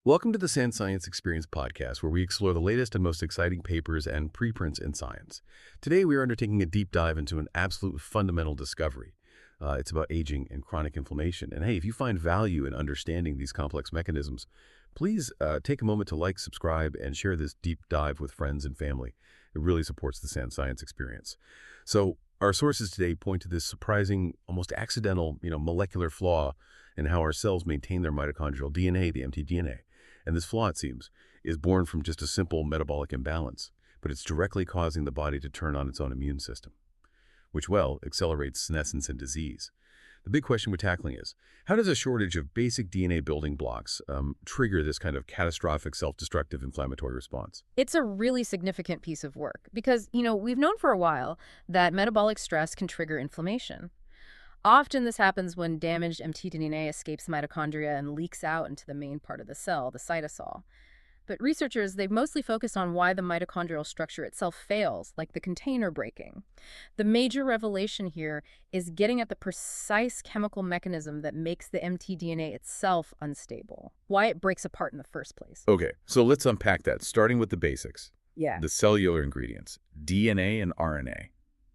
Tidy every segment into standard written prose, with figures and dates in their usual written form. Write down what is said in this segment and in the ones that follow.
Welcome to the Sand Science Experience podcast, where we explore the latest and most exciting papers and preprints in science. Today, we are undertaking a deep dive into an absolute fundamental discovery. It's about aging and chronic inflammation. And hey, if you find value in understanding these complex mechanisms, please take a moment to like, subscribe, and share this deep dive with friends and family. It really supports the Sand Science Experience. So, our sources today point to this surprising, almost accidental, molecular flaw in how our cells maintain their mitochondrial DNA, the mtDNA. And this flaw, it seems, is born from just a simple metabolic imbalance, but it's directly causing the body to turn on its own immune system, which, well, accelerates senescence and disease. The big question we're tackling is, how does a shortage of basic DNA building blocks trigger this kind of catastrophic self-destructive inflammatory response? It's a really significant piece of work because, we've known for a while that metabolic stress can trigger inflammation. Often this happens when damaged mtDNA escapes mitochondria and leaks out into the main part of the cell, the cytosol. But researchers, they've mostly focused on why the mitochondrial structure itself fails, like the container breaking. The major revelation here is getting at the precise chemical mechanism that makes the mtDNA itself unstable, why it breaks apart in the first place. Okay, so let's unpack that, starting with the basics. Yeah. The cellular ingredients, DNA and RNA.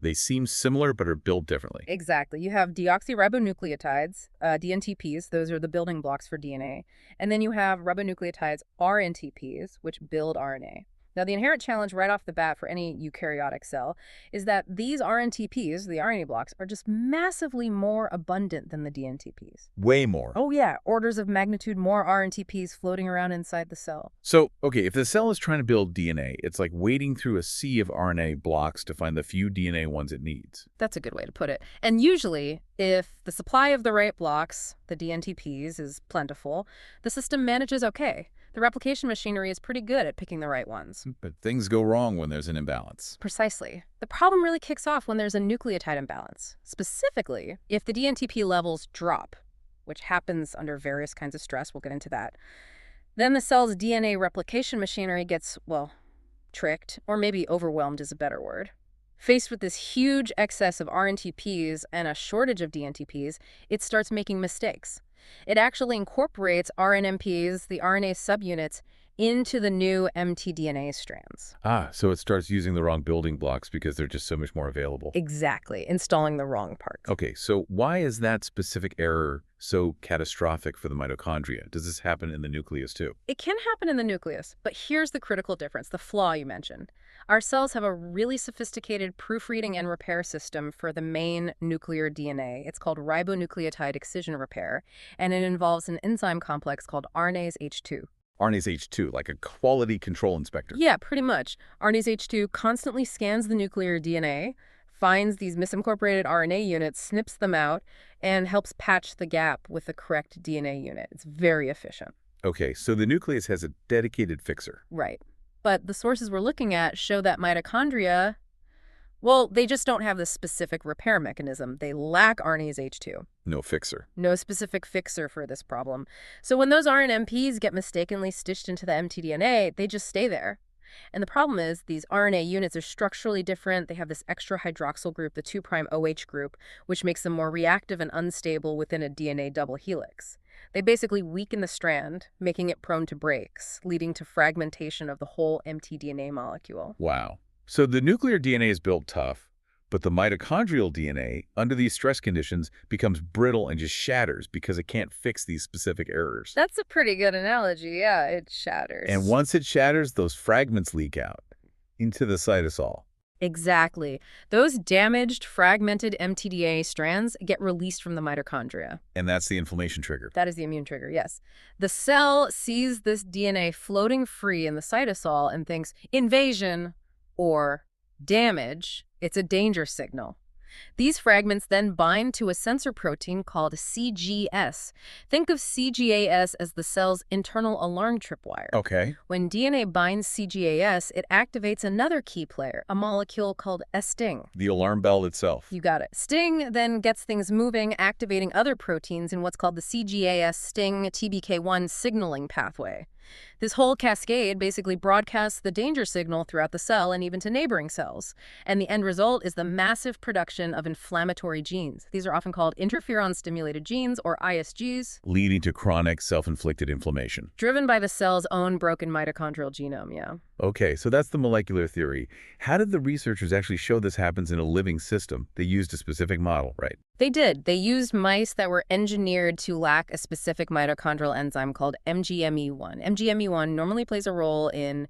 They seem similar but are built differently. Exactly. You have deoxyribonucleotides, DNTPs, those are the building blocks for DNA. And then you have ribonucleotides, RNTPs, which build RNA. Now, the inherent challenge right off the bat for any eukaryotic cell is that these RNTPs, the RNA blocks, are just massively more abundant than the DNTPs. Way more. Oh, yeah. Orders of magnitude more RNTPs floating around inside the cell. So, okay, if the cell is trying to build DNA, it's like wading through a sea of RNA blocks to find the few DNA ones it needs. That's a good way to put it. And usually, if the supply of the right blocks, the DNTPs, is plentiful, the system manages okay. The replication machinery is pretty good at picking the right ones. But things go wrong when there's an imbalance. Precisely. The problem really kicks off when there's a nucleotide imbalance. Specifically, if the DNTP levels drop, which happens under various kinds of stress, we'll get into that, then the cell's DNA replication machinery gets, well, tricked, or maybe overwhelmed is a better word. Faced with this huge excess of RNTPs and a shortage of DNTPs, it starts making mistakes. It actually incorporates RNMPs, the RNA subunits, into the new mtDNA strands. So it starts using the wrong building blocks because they're just so much more available. Exactly, installing the wrong parts. Okay, so why is that specific error so catastrophic for the mitochondria? Does this happen in the nucleus too? It can happen in the nucleus, but here's the critical difference, the flaw you mentioned. Our cells have a really sophisticated proofreading and repair system for the main nuclear DNA. It's called ribonucleotide excision repair, and it involves an enzyme complex called RNase H2. RNase H2, like a quality control inspector. Yeah, pretty much. RNase H2 constantly scans the nuclear DNA, finds these misincorporated RNA units, snips them out, and helps patch the gap with the correct DNA unit. It's very efficient. Okay, so the nucleus has a dedicated fixer. Right. But the sources we're looking at show that mitochondria, well, they just don't have this specific repair mechanism. They lack RNase H2. No fixer. No specific fixer for this problem. So when those RNMPs get mistakenly stitched into the mtDNA, they just stay there. And the problem is these RNA units are structurally different. They have this extra hydroxyl group, the 2' OH group, which makes them more reactive and unstable within a DNA double helix. They basically weaken the strand, making it prone to breaks, leading to fragmentation of the whole mtDNA molecule. Wow. So the nuclear DNA is built tough, but the mitochondrial DNA, under these stress conditions, becomes brittle and just shatters because it can't fix these specific errors. That's a pretty good analogy. Yeah, it shatters. And once it shatters, those fragments leak out into the cytosol. Exactly. Those damaged, fragmented mtDNA strands get released from the mitochondria. And that's the inflammation trigger. That is the immune trigger, yes. The cell sees this DNA floating free in the cytosol and thinks, invasion or damage. It's a danger signal. These fragments then bind to a sensor protein called cGAS. Think of cGAS as the cell's internal alarm tripwire. Okay. When DNA binds cGAS, it activates another key player, a molecule called STING. The alarm bell itself. You got it. STING then gets things moving, activating other proteins in what's called the cGAS STING TBK1 signaling pathway. This whole cascade basically broadcasts the danger signal throughout the cell and even to neighboring cells. And the end result is the massive production expression of inflammatory genes. These are often called interferon-stimulated genes, or ISGs, Leading to chronic self-inflicted inflammation. driven by the cell's own broken mitochondrial genome, yeah. Okay, so that's the molecular theory. How did the researchers actually show this happens in a living system? They used a specific model, right? They did. They used mice that were engineered to lack a specific mitochondrial enzyme called MGME1. MGME1 normally plays a role in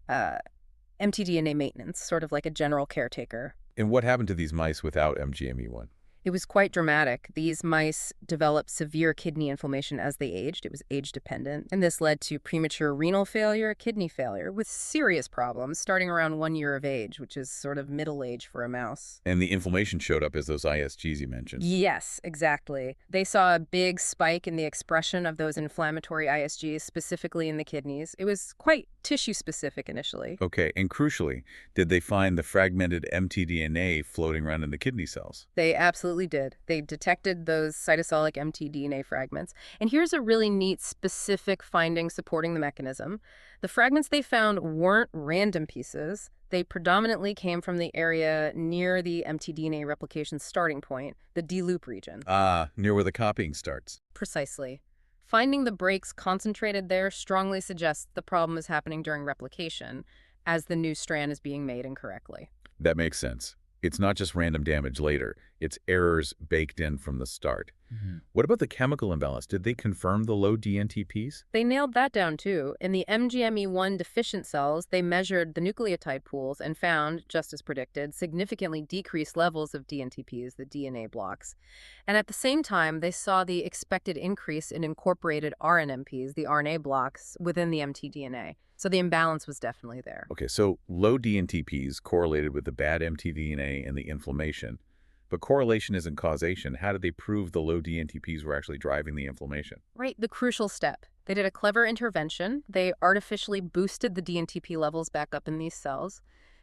mtDNA maintenance, sort of like a general caretaker. And what happened to these mice without MGME1? It was quite dramatic. These mice developed severe kidney inflammation as they aged. It was age-dependent, and this led to premature renal failure, kidney failure, with serious problems starting around 1 year of age, which is sort of middle age for a mouse. And the inflammation showed up as those ISGs you mentioned. Yes, exactly. They saw a big spike in the expression of those inflammatory ISGs, specifically in the kidneys. It was quite tissue-specific initially. Okay, and crucially, did they find the fragmented mtDNA floating around in the kidney cells? They absolutely did. They detected those cytosolic mtDNA fragments. And here's a really neat specific finding supporting the mechanism. The fragments they found weren't random pieces. They predominantly came from the area near the mtDNA replication starting point, the D-loop region. Ah, near where the copying starts. Precisely. Finding the breaks concentrated there strongly suggests the problem is happening during replication, as the new strand is being made incorrectly. That makes sense. It's not just random damage later. It's errors baked in from the start. What about the chemical imbalance? Did they confirm the low DNTPs? They nailed that down too. In the MGME1 deficient cells, they measured the nucleotide pools and found, just as predicted, significantly decreased levels of DNTPs, the DNA blocks. And at the same time, they saw the expected increase in incorporated RNMPs, the RNA blocks, within the mtDNA. So the imbalance was definitely there. Okay, so low DNTPs correlated with the bad mtDNA and the inflammation. But correlation isn't causation. How did they prove the low DNTPs were actually driving the inflammation? Right, the crucial step. They did a clever intervention. They artificially boosted the DNTP levels back up in these cells.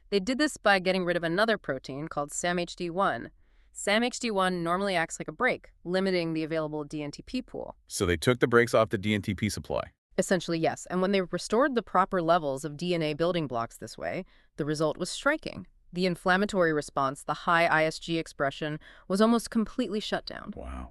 They did this by getting rid of another protein called SAMHD1. SAMHD1 normally acts like a brake, limiting the available DNTP pool. So they took the brakes off the DNTP supply. Essentially, yes. And when they restored the proper levels of DNA building blocks this way, the result was striking. The inflammatory response, the high ISG expression, was almost completely shut down. Wow.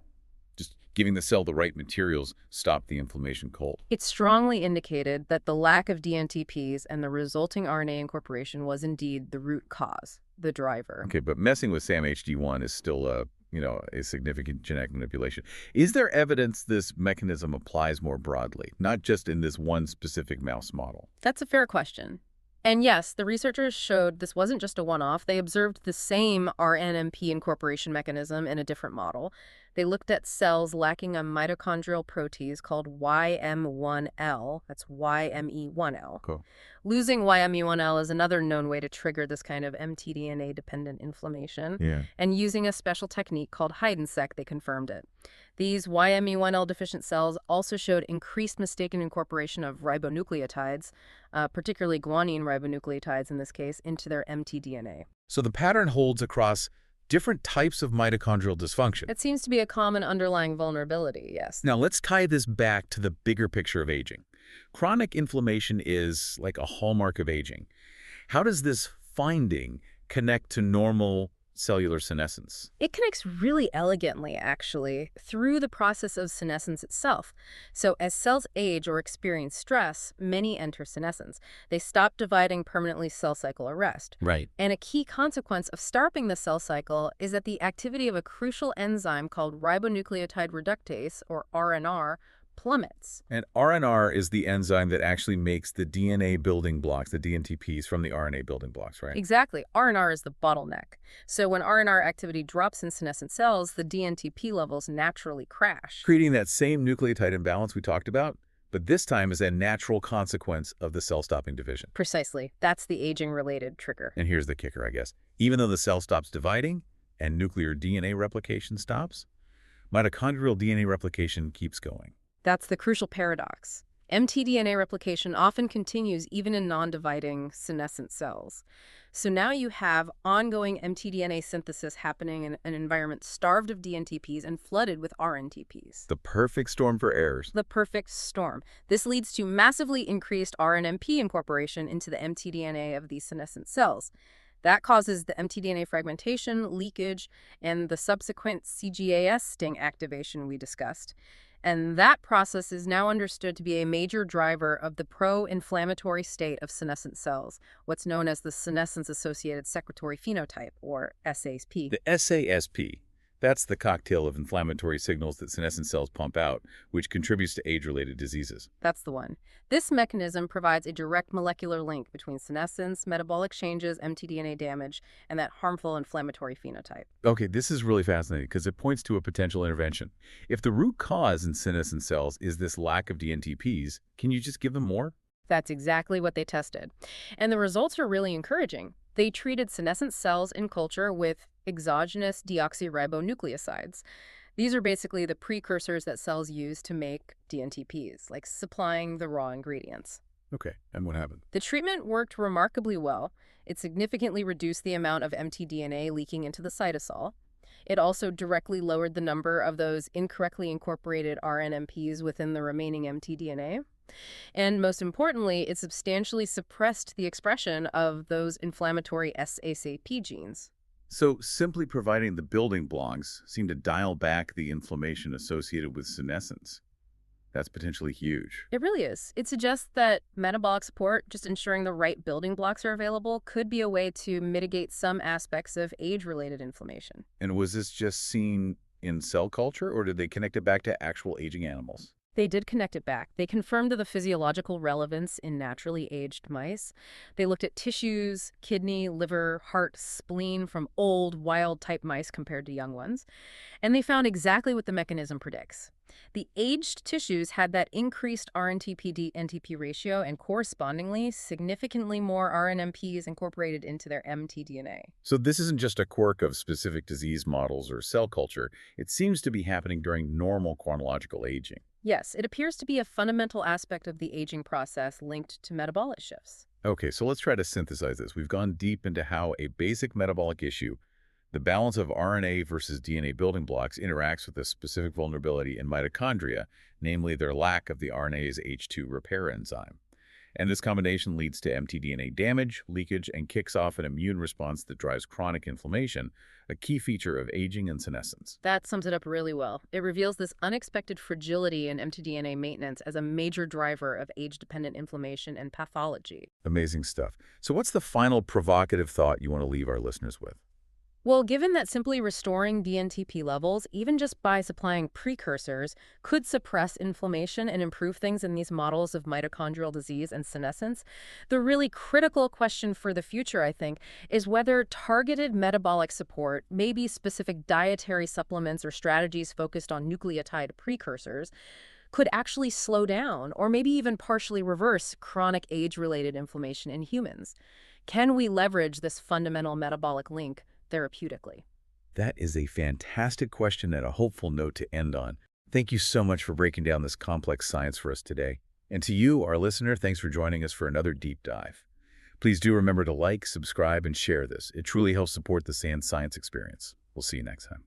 Just giving the cell the right materials stopped the inflammation cold. It strongly indicated that the lack of DNTPs and the resulting RNA incorporation was indeed the root cause, the driver. Okay, but messing with SAMHD1 is still a significant genetic manipulation. Is there evidence this mechanism applies more broadly, not just in this one specific mouse model? That's a fair question. And yes, the researchers showed this wasn't just a one-off. They observed the same RNMP incorporation mechanism in a different model. They looked at cells lacking a mitochondrial protease called YM1L. That's YME1L. Cool. Losing YME1L is another known way to trigger this kind of mtDNA-dependent inflammation. Yeah. And using a special technique called hide-and-seq, they confirmed it. These YME1L deficient cells also showed increased mistaken incorporation of ribonucleotides, particularly guanine ribonucleotides in this case, into their mtDNA. So the pattern holds across different types of mitochondrial dysfunction. It seems to be a common underlying vulnerability, yes. Now let's tie this back to the bigger picture of aging. Chronic inflammation is like a hallmark of aging. How does this finding connect to normal cellular senescence? It connects really elegantly, actually, through the process of senescence itself. So as cells age or experience stress, many enter senescence. They stop dividing permanently, cell cycle arrest. Right. And a key consequence of stopping the cell cycle is that the activity of a crucial enzyme called ribonucleotide reductase, or RNR, plummets. And RNR is the enzyme that actually makes the DNA building blocks, the DNTPs, from the RNA building blocks, right? Exactly. RNR is the bottleneck. So when RNR activity drops in senescent cells, the DNTP levels naturally crash. Creating that same nucleotide imbalance we talked about, but this time as a natural consequence of the cell-stopping division. Precisely. That's the aging-related trigger. And here's the kicker, I guess. Even though the cell stops dividing and nuclear DNA replication stops, mitochondrial DNA replication keeps going. That's the crucial paradox. mtDNA replication often continues even in non-dividing senescent cells. So now you have ongoing mtDNA synthesis happening in an environment starved of DNTPs and flooded with RNTPs. The perfect storm for errors. The perfect storm. This leads to massively increased RNMP incorporation into the mtDNA of these senescent cells. That causes the mtDNA fragmentation, leakage, and the subsequent cGAS sting activation we discussed. And that process is now understood to be a major driver of the pro-inflammatory state of senescent cells, what's known as the senescence-associated secretory phenotype, or SASP. The SASP, that's the cocktail of inflammatory signals that senescent cells pump out, which contributes to age-related diseases. That's the one. This mechanism provides a direct molecular link between senescence, metabolic changes, mtDNA damage, and that harmful inflammatory phenotype. Okay, this is really fascinating because it points to a potential intervention. If the root cause in senescent cells is this lack of DNTPs, can you just give them more? That's exactly what they tested. And the results are really encouraging. They treated senescent cells in culture with exogenous deoxyribonucleosides. These are basically the precursors that cells use to make DNTPs, like supplying the raw ingredients. Okay, and what happened? The treatment worked remarkably well. It significantly reduced the amount of mtDNA leaking into the cytosol. It also directly lowered the number of those incorrectly incorporated RNMPs within the remaining mtDNA. And most importantly, it substantially suppressed the expression of those inflammatory SASP genes. So simply providing the building blocks seemed to dial back the inflammation associated with senescence. That's potentially huge. It really is. It suggests that metabolic support, just ensuring the right building blocks are available, could be a way to mitigate some aspects of age-related inflammation. And was this just seen in cell culture, or did they connect it back to actual aging animals? They did connect it back. They confirmed the physiological relevance in naturally aged mice. They looked at tissues, kidney, liver, heart, spleen from old, wild-type mice compared to young ones. And they found exactly what the mechanism predicts. The aged tissues had that increased RNTP-DNTP ratio and correspondingly significantly more RNMPs incorporated into their mtDNA. So this isn't just a quirk of specific disease models or cell culture. It seems to be happening during normal chronological aging. Yes, it appears to be a fundamental aspect of the aging process linked to metabolic shifts. Okay, so let's try to synthesize this. We've gone deep into how a basic metabolic issue, the balance of RNA versus DNA building blocks, interacts with a specific vulnerability in mitochondria, namely their lack of the RNase H2 repair enzyme. And this combination leads to mtDNA damage, leakage, and kicks off an immune response that drives chronic inflammation, a key feature of aging and senescence. That sums it up really well. It reveals this unexpected fragility in mtDNA maintenance as a major driver of age-dependent inflammation and pathology. Amazing stuff. So what's the final provocative thought you want to leave our listeners with? Well, given that simply restoring DNTP levels, even just by supplying precursors, could suppress inflammation and improve things in these models of mitochondrial disease and senescence, the really critical question for the future, I think, is whether targeted metabolic support, maybe specific dietary supplements or strategies focused on nucleotide precursors, could actually slow down or maybe even partially reverse chronic age-related inflammation in humans. Can we leverage this fundamental metabolic link therapeutically? That is a fantastic question and a hopeful note to end on. Thank you so much for breaking down this complex science for us today. And to you, our listener, thanks for joining us for another deep dive. Please do remember to like, subscribe, and share this. It truly helps support the Sand Science experience. We'll see you next time.